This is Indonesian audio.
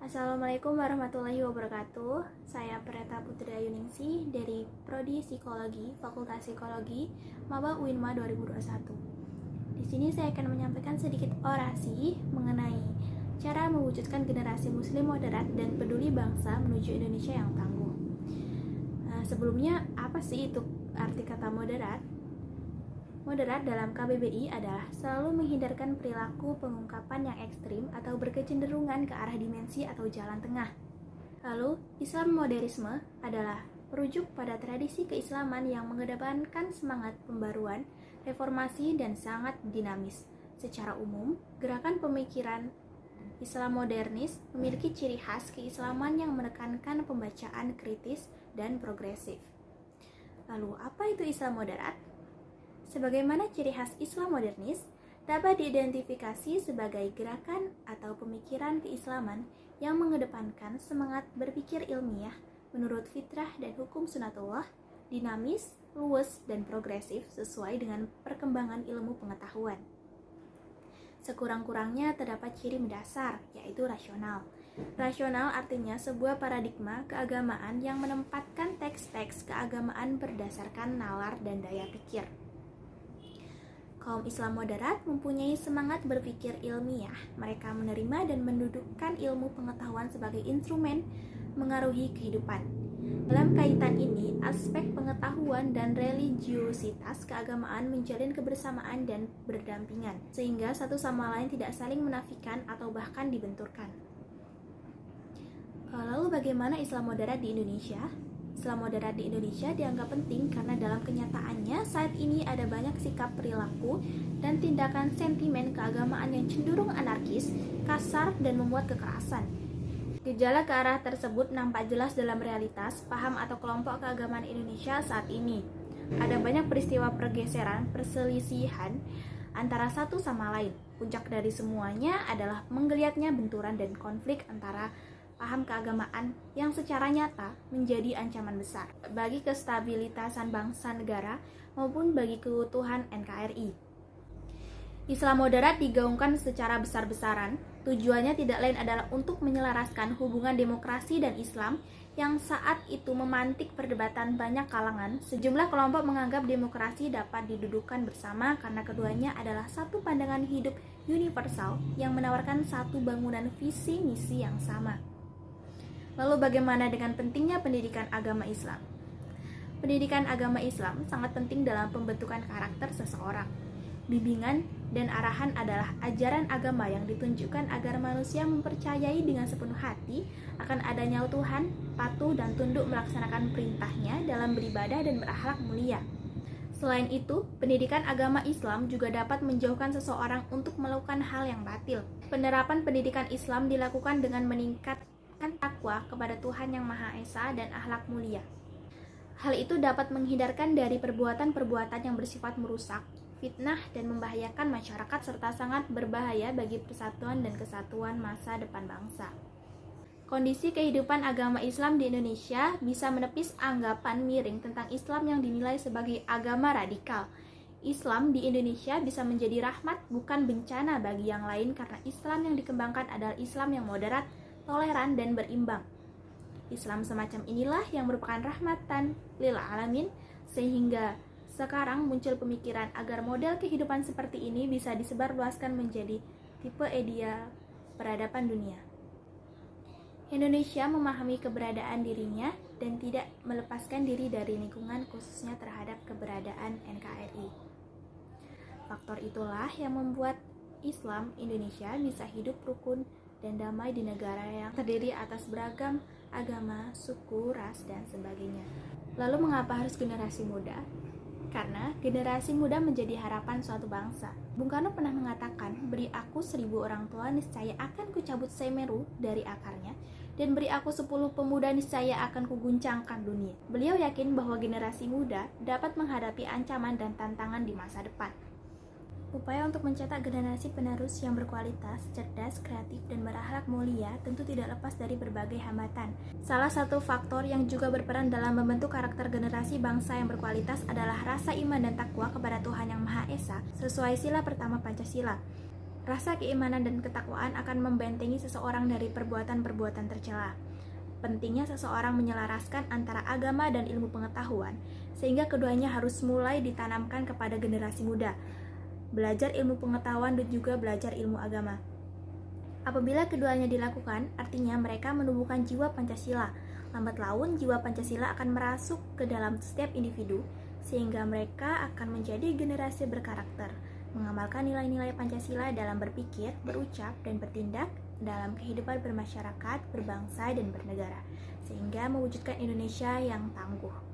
Assalamualaikum warahmatullahi wabarakatuh. Saya Preta Putri Ayuningsih dari Prodi Psikologi, Fakultas Psikologi, Maba UINMA 2021. Di sini saya akan menyampaikan sedikit orasi mengenai cara mewujudkan generasi muslim moderat dan peduli bangsa menuju Indonesia yang tangguh. Sebelumnya, apa sih itu arti kata moderat? Moderat dalam KBBI adalah selalu menghindarkan perilaku pengungkapan yang ekstrim atau berkecenderungan ke arah dimensi atau jalan tengah. Lalu, Islam moderisme adalah merujuk pada tradisi keislaman yang mengedepankan semangat pembaruan, reformasi, dan sangat dinamis. Secara umum, gerakan pemikiran Islam modernis memiliki ciri khas keislaman yang menekankan pembacaan kritis dan progresif. Lalu, apa itu Islam moderat? Sebagaimana ciri khas Islam modernis, dapat diidentifikasi sebagai gerakan atau pemikiran keislaman yang mengedepankan semangat berpikir ilmiah menurut fitrah dan hukum sunatullah, dinamis, luwes, dan progresif sesuai dengan perkembangan ilmu pengetahuan. Sekurang-kurangnya terdapat ciri mendasar, yaitu rasional. Rasional artinya sebuah paradigma keagamaan yang menempatkan teks-teks keagamaan berdasarkan nalar dan daya pikir. Kaum Islam moderat mempunyai semangat berpikir ilmiah. Mereka menerima dan mendudukkan ilmu pengetahuan sebagai instrumen mengaruhi kehidupan. Dalam kaitan ini, aspek pengetahuan dan religiositas keagamaan menjalin kebersamaan dan berdampingan, sehingga satu sama lain tidak saling menafikan atau bahkan dibenturkan. Lalu bagaimana Islam moderat di Indonesia? Islam moderat di Indonesia dianggap penting karena dalam kenyataannya saat ini ada banyak sikap perilaku dan tindakan sentimen keagamaan yang cenderung anarkis, kasar, dan membuat kekerasan. Gejala ke arah tersebut nampak jelas dalam realitas, paham atau kelompok keagamaan Indonesia saat ini. Ada banyak peristiwa pergeseran, perselisihan antara satu sama lain. Puncak dari semuanya adalah menggeliatnya benturan dan konflik antara paham keagamaan yang secara nyata menjadi ancaman besar bagi kestabilitasan bangsa negara maupun bagi keutuhan NKRI. Islam moderat digaungkan secara besar-besaran. Tujuannya tidak lain adalah untuk menyelaraskan hubungan demokrasi dan Islam yang saat itu memantik perdebatan banyak kalangan. Sejumlah kelompok menganggap demokrasi dapat didudukan bersama karena keduanya adalah satu pandangan hidup universal yang menawarkan satu bangunan visi misi yang sama. Lalu bagaimana dengan pentingnya pendidikan agama Islam? Pendidikan agama Islam sangat penting dalam pembentukan karakter seseorang. Bimbingan dan arahan adalah ajaran agama yang ditunjukkan agar manusia mempercayai dengan sepenuh hati akan adanya Tuhan, patuh dan tunduk melaksanakan perintahnya dalam beribadah dan berakhlak mulia. Selain itu, pendidikan agama Islam juga dapat menjauhkan seseorang untuk melakukan hal yang batil. Penerapan pendidikan Islam dilakukan dengan meningkatkan takwa kepada Tuhan Yang Maha Esa dan akhlak mulia. Hal itu dapat menghindarkan dari perbuatan-perbuatan yang bersifat merusak, fitnah, dan membahayakan masyarakat serta sangat berbahaya bagi persatuan dan kesatuan masa depan bangsa. Kondisi kehidupan agama Islam di Indonesia bisa menepis anggapan miring tentang Islam yang dinilai sebagai agama radikal. Islam di Indonesia bisa menjadi rahmat bukan bencana bagi yang lain karena Islam yang dikembangkan adalah Islam yang moderat, toleran, dan berimbang. Islam semacam inilah yang merupakan rahmatan lil alamin, sehingga sekarang muncul pemikiran agar model kehidupan seperti ini bisa disebarluaskan menjadi tipe ideal peradaban dunia. Indonesia memahami keberadaan dirinya dan tidak melepaskan diri dari lingkungan, khususnya terhadap keberadaan NKRI. Faktor itulah yang membuat Islam Indonesia bisa hidup rukun dan damai di negara yang terdiri atas beragam agama, suku, ras, dan sebagainya. Lalu mengapa harus generasi muda? Karena generasi muda menjadi harapan suatu bangsa. Bung Karno pernah mengatakan, beri aku 1000 orang tua, niscaya akan kucabut semeru dari akarnya, dan beri aku 10 pemuda, niscaya akan kuguncangkan dunia. Beliau yakin bahwa generasi muda dapat menghadapi ancaman dan tantangan di masa depan. Upaya untuk mencetak generasi penerus yang berkualitas, cerdas, kreatif, dan berakhlak mulia tentu tidak lepas dari berbagai hambatan. Salah satu faktor yang juga berperan dalam membentuk karakter generasi bangsa yang berkualitas adalah rasa iman dan takwa kepada Tuhan Yang Maha Esa sesuai sila pertama Pancasila. Rasa keimanan dan ketakwaan akan membentengi seseorang dari perbuatan-perbuatan tercela. Pentingnya seseorang menyelaraskan antara agama dan ilmu pengetahuan, sehingga keduanya harus mulai ditanamkan kepada generasi muda. Belajar ilmu pengetahuan dan juga belajar ilmu agama. Apabila keduanya dilakukan, artinya mereka menumbuhkan jiwa Pancasila. Lambat laun, jiwa Pancasila akan merasuk ke dalam setiap individu, sehingga mereka akan menjadi generasi berkarakter, mengamalkan nilai-nilai Pancasila dalam berpikir, berucap, dan bertindak dalam kehidupan bermasyarakat, berbangsa, dan bernegara, sehingga mewujudkan Indonesia yang tangguh.